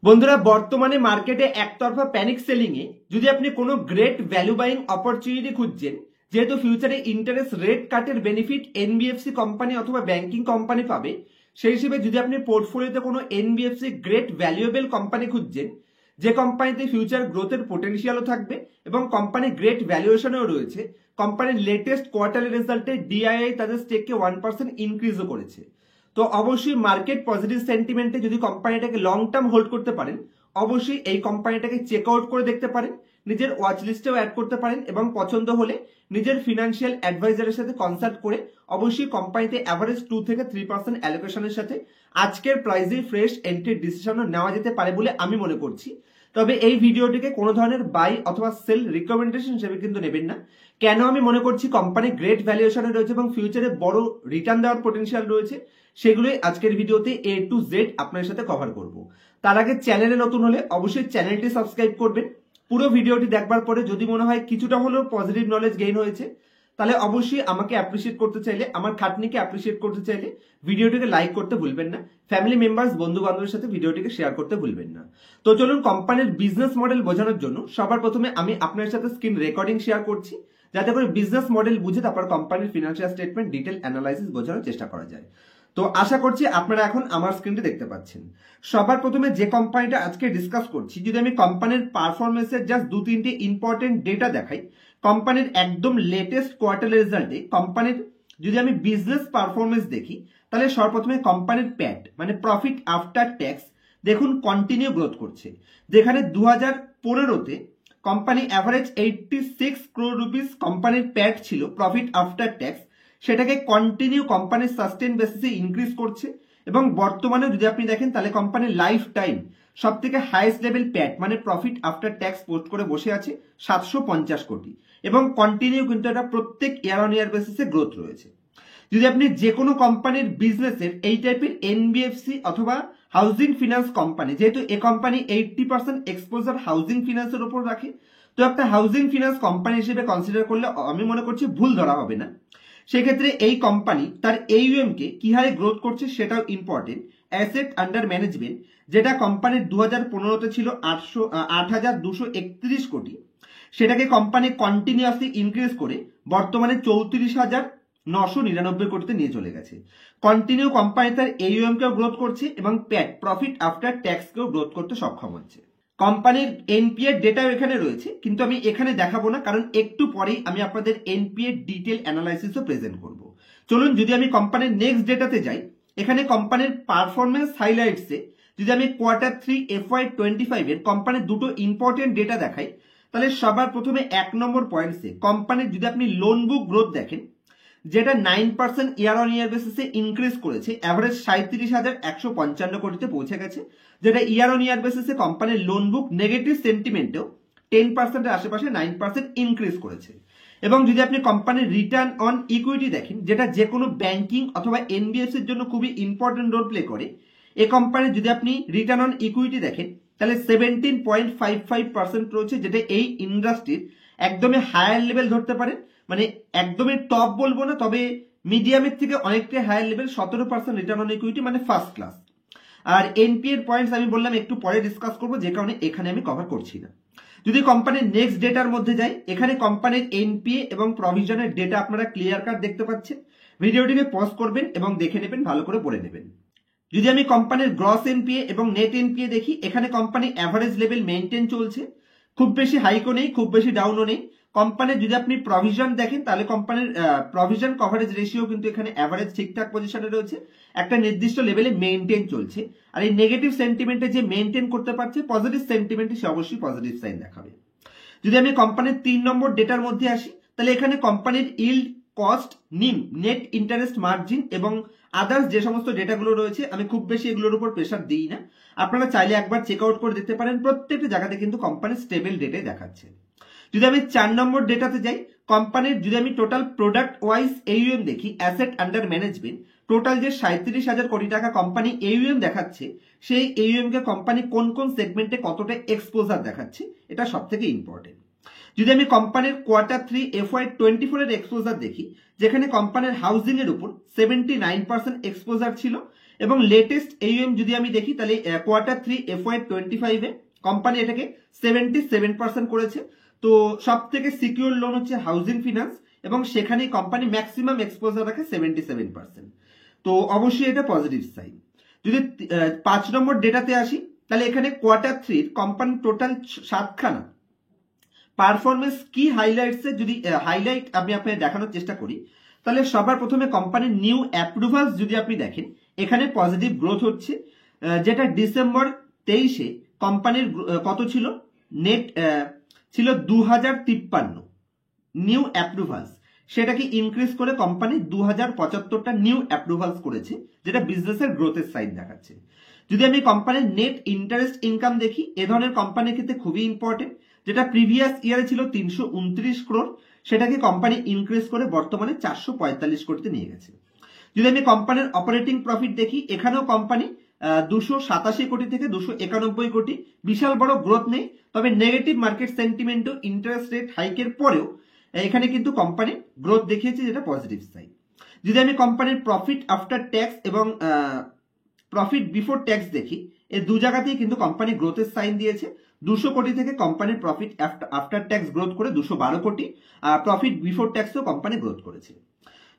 বন্ধুরা বর্তমানে মার্কেটে একতরফা প্যানিক সেলিং এ যদি আপনি কোনো গ্রেট ভ্যালু বাইং অপরচুনিটি খুঁজছেন, যেহেতু ফিউচারে ইন্টারেস্ট রেট কাটের বেনিফিট এনবিএফসি কোম্পানি অথবা ব্যাংকিং কোম্পানি পাবে, সেই হিসেবে যদি আপনি পোর্টফোলিওতে কোনো এনবিএফসি গ্রেট ভ্যালুয়েবল কোম্পানি খুঁজছেন, যে কোম্পানিতে ফিউচার গ্রোথের পোটেনশিয়ালও থাকবে এবং কোম্পানি গ্রেট ভ্যালুয়েশনেও রয়েছে, কোম্পানির লেটেস্ট কোয়ার্টারলি রেজাল্টে ডিআইআই তাদের স্টেককে 1% ইনক্রিজও করেছে, তো অবশ্যই মার্কেট পজিটিভ সেন্টিমেন্টে যদি কোম্পানিটাকে লং টার্ম হোল্ড করতে পারেন, অবশ্যই এই কোম্পানিটাকে চেক আউট করে দেখতে পারেন, নিজের ওয়াচ লিস্টেও অ্যাড করতে পারেন এবং পছন্দ হলে নিজের ফিনান্সিয়াল অ্যাডভাইজারের সাথে কনসাল্ট করে অবশ্যই কোম্পানিতে অ্যাভারেজ 2 থেকে 3% অ্যালোকেশনের সাথে আজকের প্রাইসে ফ্রেশ এন্ট্রি ডিসিশনও নেওয়া যেতে পারে বলে আমি মনে করছি। তবে এই ভিডিওটিকে কোনো ধরনের বাই অথবা সেল রিকমেন্ডেশন হিসেবে কিন্তু নেবেন না। কেন আমি মনে করছি কোম্পানি গ্রেট ভ্যালুয়েশনে রয়েছে এবং ফিউচারে বড় রিটার্ন দেওয়ার পোটেনশিয়াল রয়েছে, সেগুলোই আজকের ভিডিওতে A to Z আপনার সাথে কভার করব। তার আগে চ্যানেলে নতুন হলে অবশ্যই চ্যানেলটি সাবস্ক্রাইব করবেন। পুরো ভিডিওটি দেখবার পরে যদি মনে হয় কিছুটা হলেও পজিটিভ নলেজ গেইন হয়েছে, তাহলে অবশ্যই আমাকে অ্যাপ্রিসিয়েট করতে চাইলে, আমার খাটনিকে অ্যাপ্রিসিয়েট করতে চাইলে ভিডিওটিকে লাইক করতে ভুলবেন না। ফ্যামিলি মেম্বার্স, বন্ধু বান্ধবের সাথে ভিডিওটিকে শেয়ার করতে ভুলবেন না। তো চলুন কোম্পানির বিজনেস মডেল বোঝানোর জন্য সবার প্রথমে আমি আপনার সাথে স্ক্রিন রেকর্ডিং শেয়ার করছি, যাতে করে বিজনেস মডেল বুঝে তারপর কোম্পানির ফিনান্সিয়াল স্টেটমেন্ট ডিটেল অ্যানালাইসিস বোঝানোর চেষ্টা করা যায়। তো আশা করছি আপনারা এখন আমার স্ক্রিনটি দেখতে পাচ্ছেন। সবার প্রথমে যে কোম্পানিটা আজকে ডিসকাস করছি, যদি আমি কোম্পানির পারফরমেন্সের জাস্ট 2-3টে ইম্পর্টেন্ট ডেটা দেখাই, কোম্পানির একদম লেটেস্ট কোয়ার্টারলি রেজাল্টে কোম্পানির যদি আমি বিজনেস পারফরমেন্স দেখি, তাহলে সর্বপ্রথমে কোম্পানির প্যাট মানে প্রফিট আফটার ট্যাক্স দেখুন কন্টিনিউ গ্রোথ করছে, যেখানে 2015-তে কোম্পানি অ্যাভারেজ 86 ক্রোর রুপিস কোম্পানির প্যাট ছিল প্রফিট আফটার ট্যাক্স, সেটাকে কন্টিনিউ কোম্পানির সাস্টেন বেসিসে ইনক্রিজ করছে এবং বর্তমানে যদি আপনি দেখেন তাহলে কোম্পানির লাইফ টাইম সব থেকে হাইয়েস্ট লেভেল প্যাট মানে প্রফিট আফটার ট্যাক্স পোস্ট করে বসে আছে 750 কোটি এবং কন্টিনিউ কিন্তু এটা প্রত্যেক ইয়ার অন ইয়ার বেসিসে গ্রোথ রয়েছে। যদি আপনি যে কোনো কোম্পানির বিজনেসের এই টাইপের এনবিএফসি অথবা হাউজিং ফিনান্স কোম্পানি, যেহেতু এই কোম্পানি 80% এক্সপোজার হাউজিং ফিনান্সের উপর রাখে, তো একটা হাউজিং ফিনান্স কোম্পানি হিসেবে কনসিডার করলে আমি মনে করছি ভুল ধরা হবে না। সেক্ষেত্রে এই কোম্পানি তার AUM কে কি হারে গ্রোথ করছে সেটাও ইম্পর্টেন্ট। অ্যাসেট আন্ডার ম্যানেজমেন্ট যেটা কোম্পানির 2015-তে ছিল 8,231 কোটি, সেটাকে কোম্পানি কন্টিনিউয়াসলি ইনক্রিজ করে বর্তমানে 34,999 কোটিতে নিয়ে চলে গেছে। কন্টিনিউ কোম্পানি তার AUM কেও গ্রোথ করছে এবং প্যাট প্রফিট আফটার ট্যাক্স কেও গ্রোথ করতে সক্ষম হচ্ছে। কোম্পানির এনপিএ ডেটাও এখানে রয়েছে, কিন্তু আমি এখানে দেখাবো না, কারণ একটু পরেই আমি আপনাদের এনপিএ ডিটেল অ্যানালাইসিসও প্রেজেন্ট করব। চলুন যদি আমি কোম্পানির নেক্সট ডেটাতে যাই, এখানে কোম্পানির পারফরমেন্স হাইলাইটসে যদি আমি Q3 FY25 এর কোম্পানির দুটো ইম্পর্টেন্ট ডেটা দেখাই, তাহলে সবার প্রথমে 1 নম্বর পয়েন্টসে কোম্পানির যদি আপনি লোন বুক গ্রোথ দেখেন, যেটা 9% ইয়ার অন ইয়ার বেসিসে ইনক্রিজ করেছে, অ্যাভারেজ 37,155 কোটিতে পৌঁছে গেছে, যেটা ইয়ার অন ইয়ার বেসিসে কোম্পানির লোন বুক নেগেটিভ সেন্টিমেন্টেও 10%-এর আশেপাশে 9% ইনক্রিজ করেছে। এবং যদি আপনি কোম্পানির রিটার্ন অন ইকুইটি দেখেন, যেটা যে কোনো ব্যাংকিং অথবা এনবিএফসির জন্য খুবই ইম্পর্টেন্ট রোল প্লে করে, এই কোম্পানির যদি আপনি রিটার্ন অন ইকুইটি দেখেন তাহলে 17.55% রয়েছে, যেটা এই ইন্ডাস্ট্রির একদমই হায়ার লেভেল ধরতে পারেন, মানে একদমই টপ বলবো না, তবে মিডিয়ামের থেকে অনেকটাই higher level. 17% return on equity মানে ফার্স্ট ক্লাস। আর এনপিএর পয়েন্টস আমি বললাম একটু পরে ডিসকাস করবো, যে কারণে এখানে আমি কভার করছি না। যদি কোম্পানির নেক্সট ডেটার মধ্যে যাই, এখানে কোম্পানির এনপিএ এবং প্রভিশনের ডেটা আপনারা ক্লিয়ার কাট দেখতে পাচ্ছেন। ভিডিওটিকে পজ করবেন এবং দেখে নেবেন, ভালো করে পড়ে নেবেন। যদি আমি কোম্পানির গ্রস এনপিএ এবং নেট এনপিএ দেখি, এখানে কোম্পানি অ্যাভারেজ লেভেল মেইনটেইন চলছে, খুব বেশি হাইকও নেই, খুব বেশি ডাউনও নেই। কোম্পানির যদি আপনি প্রভিশন দেখেন, তাহলে কোম্পানির প্রভিশন কভারেজ রেশিও কিন্তু এখানে অ্যাভারেজ ঠিকঠাক পজিশনে রয়েছে, একটা নির্দিষ্ট লেভেলে মেইনটেইন চলছে। আর এই নেগেটিভ সেন্টিমেন্টে যে মেইনটেইন করতে পারছে, পজিটিভ সেন্টিমেন্টে সে অবশ্যই পজিটিভ সাইন দেখাবে। যদি আমি কোম্পানির 3 নম্বর ডেটার মধ্যে আসি, তাহলে এখানে কোম্পানির ইল্ড, কস্ট, নিম, নেট ইন্টারেস্ট মার্জিন এবং আদার্স যে সমস্ত ডেটাগুলো রয়েছে, আমি খুব বেশি এগুলোর উপর প্রেসার দিই না, আপনারা চাইলে একবার চেক আউট করে দেখতে পারেন। প্রত্যেকটা জায়গাতে কিন্তু কোম্পানির স্টেবল ডেটাই দেখাচ্ছে। যদি আমি 4 নম্বর ডেটাতে যাই, কোম্পানির যদি আমি টোটাল প্রোডাক্ট ওয়াইজ AUM দেখি, অ্যাসেট আন্ডার ম্যানেজমেন্ট, টোটাল যে 37,000 কোটি টাকা কোম্পানি AUM দেখাচ্ছে, সেই AUM কে কোম্পানি কোন কোন সেগমেন্টে কতটা এক্সপোজার দেখাচ্ছে, এটা সব থেকে ইম্পর্টেন্ট। যদি আমি কোম্পানির Q3 FY24 এর এক্সপোজার দেখি, যেখানে কোম্পানির হাউজিং এর উপর 79% এক্সপোজার ছিল এবং লেটেস্ট AUM যদি আমি দেখি তাহলে Q3 FY25 এ কোম্পানি এটাকে 77% করেছে। তো সব থেকে সিকিউর লোন হচ্ছে হাউজিং ফিনান্স এবং সেখানেই কোম্পানি ম্যাক্সিমাম এক্সপোজার রাখে 77%। তো অবশ্যই এটা পজিটিভ সাইন। যদি 5 নম্বর ডেটাতে আসি তাহলে এখানে Q3 কোম্পানি টোটাল 7খানা পারফরমেন্স কি হাইলাইটসে যদি হাইলাইট আমি আপনাদের দেখানোর চেষ্টা করি তাহলে সবার প্রথমে কোম্পানির নিউ অ্যাপ্রুভালস যদি আপনি দেখেন এখানে পজিটিভ গ্রোথ হচ্ছে, যেটা ডিসেম্বর 23-এ কোম্পানির কত ছিল, নেট ছিল 2053 নিউ অ্যাপ্রুভালস, সেটাকে ইনক্রিজ করে কোম্পানি 2075টা নিউ অ্যাপ্রুভালস করেছে, যেটা বিজনেসের গ্রোথের সাইড দেখাচ্ছে। যদি আমি কোম্পানির নেট ইন্টারেস্ট ইনকাম দেখি এ ধরনের কোম্পানির ক্ষেত্রে খুবই ইম্পর্টেন্ট, যেটা প্রিভিয়াস ইয়ারে ছিল 329 crore, সেটাকে কোম্পানি ইনক্রিজ করে বর্তমানে 445 কোটিতে নিয়ে গেছে। যদি আমি কোম্পানির অপারেটিং প্রফিট দেখি এখানেও কোম্পানি 287 কোটি থেকে 291 কোটি, বিশাল বড় গ্রোথ নেই, তবে নেগেটিভ মার্কেট সেন্টিমেন্ট ও ইন্টারেস্ট রেট হাইকের পরেও এখানে কিন্তু কোম্পানি গ্রোথ দেখিয়েছে, যেটা পজিটিভ সাইড। যদি আমি কোম্পানির প্রফিট আফটার ট্যাক্স এবং প্রফিট বিফোর ট্যাক্স দেখি এই দু জায়গাতেই কিন্তু কোম্পানি গ্রোথের সাইন দিয়েছে। 200 কোটি থেকে কোম্পানির প্রফিট আফটার ট্যাক্স গ্রোথ করে 212 কোটি, প্রফিট বিফোর ট্যাক্সও কোম্পানি গ্রোথ করেছে।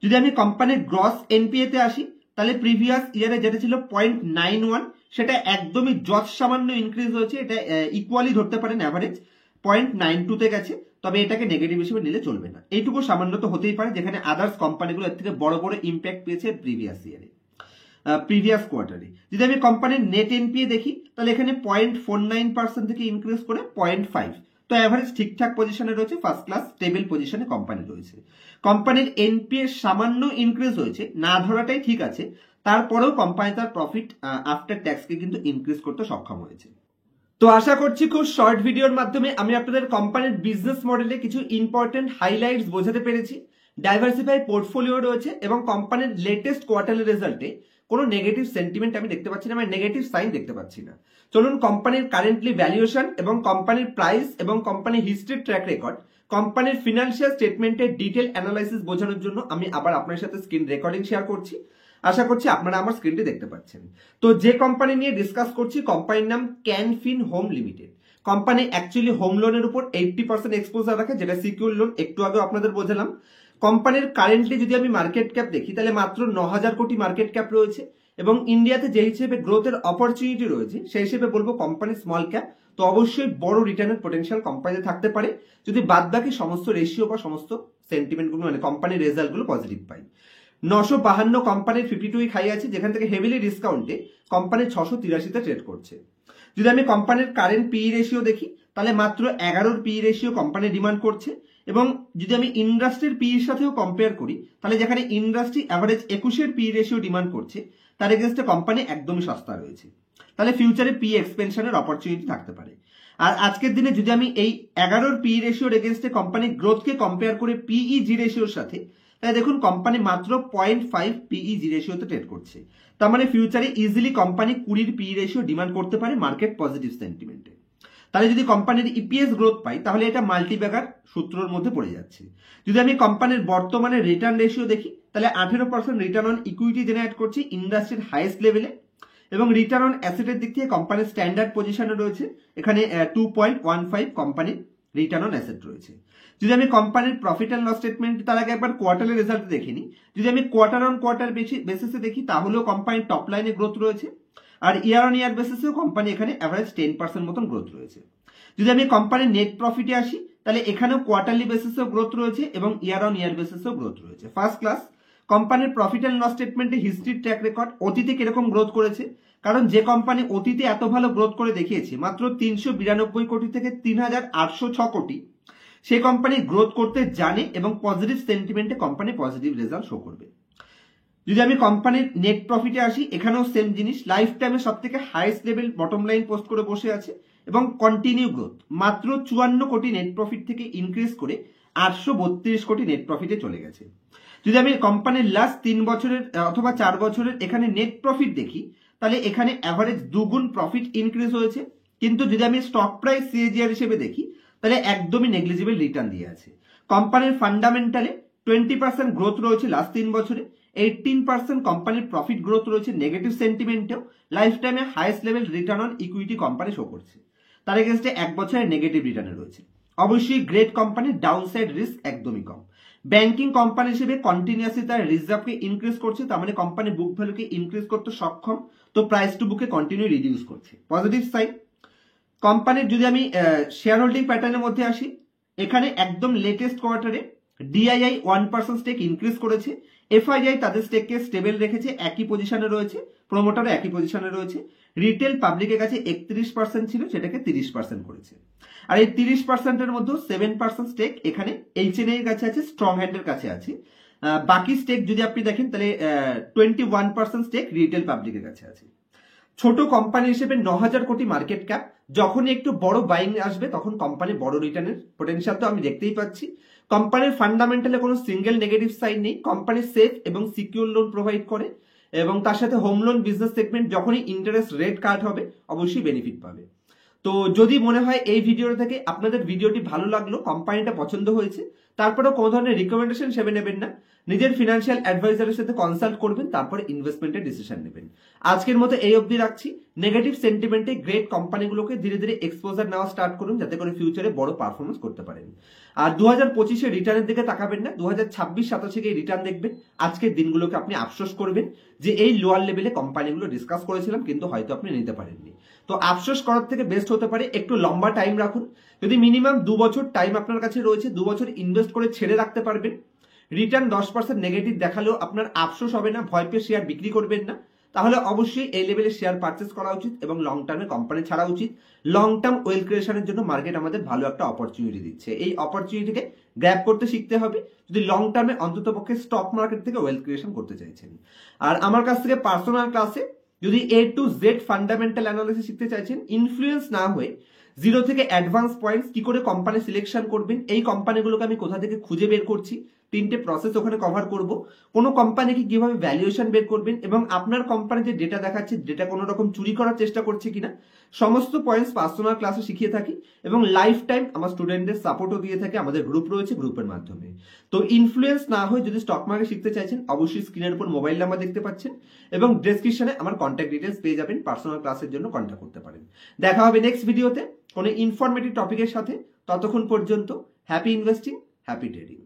যদি আমি কোম্পানির গ্রস এনপিএ তে আসি তাহলে প্রিভিয়াস ইয়ারে যেটা ছিল 0.91 সেটা একদমই যৎ সামান্য ইনক্রিজ হয়েছে, এটা ইকুয়ালি ধরতে পারেন অ্যাভারেজ 0.92 তে গেছে, তবে এটাকে নেগেটিভ হিসেবে নিলে চলবে না। এইটুকু সামান্য তো হতেই পারে, যেখানে আদার্স কোম্পানিগুলো এর থেকে বড় বড় ইম্প্যাক্ট পেয়েছে প্রিভিয়াস ইয়ারে, প্রিভিয়াস কোয়ার্টারে। যদি আমি কোম্পানির নেট এনপিএ দেখি তাহলে এখানে 0.49% থেকে ইনক্রিজ করে 0.5, তো অ্যাভারেজ ঠিকঠাক পজিশনে রয়েছে, ফার্স্ট ক্লাস স্টেবল পজিশনে কোম্পানি রয়েছে। কোম্পানির এনপিএ সামান্য ইনক্রিজ হয়েছে, না ধরাটাই ঠিক আছে, তারপরেও কোম্পানি তার প্রফিট আফটার ট্যাক্সকে কিন্তু ইনক্রিজ করতে সক্ষম হয়েছে। তো আশা করছি খুব শর্ট ভিডিওর মাধ্যমে আমি আপনাদের কোম্পানির বিজনেস মডেলে কিছু ইম্পর্টেন্ট হাইলাইটস বোঝাতে পেরেছি। ডাইভার্সিফাই পোর্টফোলিও রয়েছে এবং কোম্পানির লেটেস্ট কোয়ার্টারলি রেজাল্টে কোনো নেগেটিভ সেন্টিমেন্ট আমি দেখতে পাচ্ছি না, মানে নেগেটিভ সাইন দেখতে পাচ্ছি না। চলুন কোম্পানির কারেন্টলি ভ্যালুয়েশন এবং কোম্পানির প্রাইস এবং কোম্পানির হিস্ট্রি ট্র্যাক রেকর্ড, কোম্পানির ফিনান্সিয়াল স্টেটমেন্টের ডিটেল অ্যানালাইসিস বোঝানোর জন্য আমি আবার আপনার সাথে স্ক্রিন রেকর্ডিং শেয়ার করছি। আশা করছি আপনারা আমার স্ক্রিনটি দেখতে পাচ্ছেন। তো যে কোম্পানি নিয়ে ডিসকাস করছি কোম্পানির নাম Canfin home limited. Company actually home লোনের উপর 80% এক্সপোজার রাখে, যেটা সিকিউর লোন, একটু আগে আপনাদের বোঝালাম। কোম্পানির কারেন্টলি যদি আমি মার্কেট ক্যাপ দেখি তাহলে মাত্র 9000 কোটি মার্কেট ক্যাপ রয়েছে এবং ইন্ডিয়াতে যে হিসেবে গ্রোথের অপরচুনিটি রয়েছে সেই হিসেবে বলবো কোম্পানি স্মল ক্যাপ, তো অবশ্যই বড় রিটার্নের পোটেনশিয়াল কোম্পানিতে থাকতে পারে যদি বাদবাকি সমস্ত রেশিও বা সমস্ত সেন্টিমেন্টগুলো মানে কোম্পানির রেজাল্টগুলো পজিটিভ পাই। 952 কোম্পানির 52 উইক হাই আছে, যেখান থেকে হেভিলি ডিসকাউন্টে কোম্পানি 683-তে ট্রেড করছে। যদি আমি কোম্পানির কারেন্ট পিই রেশিও দেখি তাহলে মাত্র 11 পিই রেশিও কোম্পানি ডিমান্ড করছে এবং যদি আমি ইন্ডাস্ট্রির পিইর সাথেও কম্পেয়ার করি তাহলে যেখানে ইন্ডাস্ট্রি অ্যাভারেজ 21 পিই রেশিও ডিমান্ড করছে তার এগেইনস্টে কোম্পানি একদমই সস্তা রয়েছে, তাহলে ফিউচারে পি এক্সপেনশনের অপরচুনিটি থাকতে পারে। আর আজকের দিনে যদি আমি এই 11 পিই রেশিওর এগেইনস্টে কোম্পানি গ্রোথকে কম্পেয়ার করে পিইজি রেশিওর সাথে, তাই দেখুন কোম্পানি মাত্র 0.5 পিইজি রেশিওতে ট্রেড করছে, তার মানে ফিউচারে ইজিলি কোম্পানি 20 পিই রেশিও ডিমান্ড করতে পারে মার্কেট পজিটিভ সেন্টিমেন্টে। তাহলে যদি কোম্পানির ইপিএস গ্রোথ পাই তাহলে এটা মাল্টিব্যাগার সূত্রের মধ্যে পড়ে যাচ্ছে। যদি আমি কোম্পানির বর্তমানে রিটার্ন রেশিও দেখি তাহলে 18% রিটার্ন অন ইকুইটি জেনারেট করছে ইন্ডাস্ট্রির হাইয়েস্ট লেভেলে এবং রিটার্ন অন অ্যাসেটের দিক থেকে কোম্পানির স্ট্যান্ডার্ড পজিশনে রয়েছে, এখানে 2.15 কোম্পানির রিটার্ন অন অ্যাসেট রয়েছে। যদি আমি কোম্পানির প্রফিট অ্যান্ড লস স্টেটমেন্ট তার আগে একবার কোয়ার্টারলি রেজাল্ট দেখিনি, যদি আমি কোয়ার্টার অন কোয়ার্টার বেসিসে দেখি তাহলেও কোম্পানির টপ লাইনে গ্রোথ রয়েছে আর ইয়ার অন ইয়ার বেসিসেও কোম্পানি এখানে অ্যাভারেজ 10% মতন গ্রোথ রয়েছে। যদি আমি কোম্পানির নেট প্রফিটে আসি তাহলে এখানেও কোয়ার্টারলি বেসিসেও গ্রোথ রয়েছে এবং ইয়ার অন ইয়ার বেসিসেও গ্রোথ রয়েছে। ফার্স্ট ক্লাস কোম্পানির প্রফিট অ্যান্ড লস স্টেটমেন্টে হিস্ট্রি ট্র্যাক রেকর্ড, অতীতে কিরকম গ্রোথ করেছে, কারণ যে কোম্পানি অতীতে এত ভালো গ্রোথ করে দেখিয়েছে মাত্র 392 কোটি থেকে 3806 কোটি, সেই কোম্পানি গ্রোথ করতে জানে এবং পজিটিভ সেন্টিমেন্টে কোম্পানি পজিটিভ রেজাল্ট শো করবে। যদি আমি কোম্পানির নেট প্রফিটে আসি এখানেও সেম জিনিস, লাইফ টাইমে সব থেকে highest level bottom line post করে বসে আছে এবং কন্টিনিউ গ্রোথ, মাত্র 54 কোটি নেট প্রফিট থেকে ইনক্রিজ করে 832 কোটি নেট প্রফিটে চলে গেছে। যদি আমি কোম্পানির লাস্ট 3 বছরের অথবা 4 বছরের এখানে নেট প্রফিট দেখি তাহলে এখানে অ্যাভারেজ দুগুণ প্রফিট ইনক্রিজ হয়েছে, কিন্তু যদি আমি স্টক প্রাইস সিএজিআর হিসেবে দেখি তাহলে একদমই নেগলিজিবল রিটার্ন দিয়ে আছে। কোম্পানির ফান্ডামেন্টালে 20% গ্রোথ রয়েছে লাস্ট 3 বছরে 18% কোম্পানির প্রফিট গ্রোথ রয়েছে নেগেটিভ সেন্টিমেন্টেও, লাইফ টাইমে highest level return on equity company show করছে, তার এগেন্স্টে 1 বছরের নেগেটিভ রিটার্নে রয়েছে। অবশ্যই গ্রেট কোম্পানির ডাউনসাইড রিস্ক একদমই কম। ব্যাংকিং কোম্পানি হিসেবে কন্টিনিউয়াসলি তার রিজার্ভকে ইনক্রিজ করছে, তার মানে কোম্পানি বুক ভ্যালুকে ইনক্রিজ করতে সক্ষম, তো প্রাইস টু বুকে কন্টিনিউ রিডিউস করছে, পজিটিভ সাইন। কোম্পানির যদি আমি শেয়ার হোল্ডিং প্যাটার্নের মধ্যে আসি, এখানে একদম লেটেস্ট কোয়ার্টারে ডিআইআই 1% স্টেক ইনক্রিজ করেছে, এফআইআই তাদের স্টেককে স্টেবল রেখেছে, একই পজিশনে রয়েছে, প্রমোটারও একই পজিশনে রয়েছে। রিটেল পাবলিকের কাছে 31% ছিল, সেটাকে 30% করেছে। আর এই 30%-এর মধ্যে 7% স্টেক এখানে এইচএনআই এর কাছে আছে, স্ট্রং হ্যান্ডের কাছে আছে। বাকি স্টেক যদি আপনি দেখেন তাহলে 21% স্টেক রিটেল পাবলিকের কাছে আছে। ছোট কোম্পানি হিসেবে 9,000 কোটি মার্কেট ক্যাপ, যখনই একটু বড় বাইং আসবে তখন কোম্পানি বড় রিটার্নের পোটেনশিয়াল তো আমি দেখতেই পাচ্ছি। কোম্পানির ফান্ডামেন্টালে কোনো সিঙ্গেল নেগেটিভ সাইন নেই, কোম্পানি সেফ এবং সিকিউর লোন প্রোভাইড করে, এবং তার সাথে হোম লোন বিজনেস সেগমেন্ট যখনই ইন্টারেস্ট রেট কাট হবে অবশ্যই বেনিফিট পাবে। তো যদি মনে হয় এই ভিডিও থেকে আপনাদের ভিডিওটি ভালো লাগলো, কোম্পানিটা পছন্দ হয়েছে, তারপরেও কোনো ধরনের রিকমেন্ডেশন হিসেবে নেবেন না, নিজের ফিনান্সিয়াল অ্যাডভাইজারের সাথে কনসাল্ট করবেন, তারপরে ইনভেস্টমেন্টের ডিসিশন নেবেন। আজকের মতো এই অবধি রাখছি। নেগেটিভ সেন্টিমেন্টে গ্রেট কোম্পানিগুলোকে ধীরে ধীরে এক্সপোজার নেওয়া স্টার্ট করুন, যাতে করে ফিউচারে বড় পারফরমেন্স করতে পারেন। আর 2025-এর রিটার্নের দিকে তাকাবেন না, 2026-27 এই রিটার্ন দেখবেন। আজকের দিনগুলোকে আপনি আফসোস করবেন যে এই লোয়ার লেভেলে কোম্পানিগুলো ডিসকাস করেছিলাম কিন্তু হয়তো আপনি নিতে পারেননি। তো আফসোস করার থেকে বেস্ট হতে পারে একটু লম্বা টাইম রাখুন। যদি মিনিমাম 2 বছর টাইম আপনার কাছে রয়েছে, 2 বছর ইনভেস্ট করে ছেড়ে রাখতে পারবেন, রিটার্ন 10% নেগেটিভ দেখালেও আপনার আফসোস হবে না, ভয় পেয়ে শেয়ার বিক্রি করবেন না, তাহলে অবশ্যই এই লেভেলে শেয়ার পারচেস করা উচিত এবং লং টার্মে কোম্পানি ছাড়া উচিত। লং টার্ম ওয়েলথ ক্রিয়েশনের জন্য মার্কেট আমাদের ভালো একটা অপরচুনিটি দিচ্ছে, এই অপরচুনিটিকে গ্র্যাব করতে শিখতে হবে যদি লং টার্মে অন্তত পক্ষে স্টক মার্কেট থেকে ওয়েলথ ক্রিয়েশন করতে চাইছেন। আর আমার কাছ থেকে পার্সোনাল ক্লাসে যদি A to Z fundamental analysis শিখতে চাইছেন, ইনফ্লুয়েন্স না হয়ে জিরো থেকে অ্যাডভান্স পয়েন্টস কি করে কোম্পানি সিলেকশন করবেন, এই কোম্পানিগুলোকে আমি কোথা থেকে খুঁজে বের করছি, 3টে প্রসেস ওখানে কভার করব। কোনো কোম্পানিকে কিভাবে ভ্যালুয়েশন বের করবেন এবং আপনার কোম্পানি যে ডেটা দেখাচ্ছে ডেটা কোনো রকম চুরি করার চেষ্টা করছে কিনা, সমস্ত পয়েন্টস পার্সোনাল ক্লাসে শিখিয়ে থাকি এবং লাইফ টাইম আমার স্টুডেন্টদের সাপোর্টও দিয়ে থাকে, আমাদের গ্রুপ রয়েছে, গ্রুপের মাধ্যমে। তো ইনফ্লুয়েন্স না হয়ে যদি স্টক মার্কেট শিখতে চাইছেন অবশ্যই স্ক্রিনের উপর মোবাইল নাম্বার দেখতে পাচ্ছেন এবং ডেসক্রিপশনে আমার কন্ট্যাক্ট ডিটেলস পেয়ে যাবেন, পার্সোনাল ক্লাসের জন্য কন্ট্যাক্ট করতে পারেন। দেখা হবে নেক্সট ভিডিওতে কোনো ইনফরমেটিভ টপিকের সাথে। ততক্ষণ পর্যন্ত হ্যাপি ইনভেস্টিং, হ্যাপি ট্রেডিং।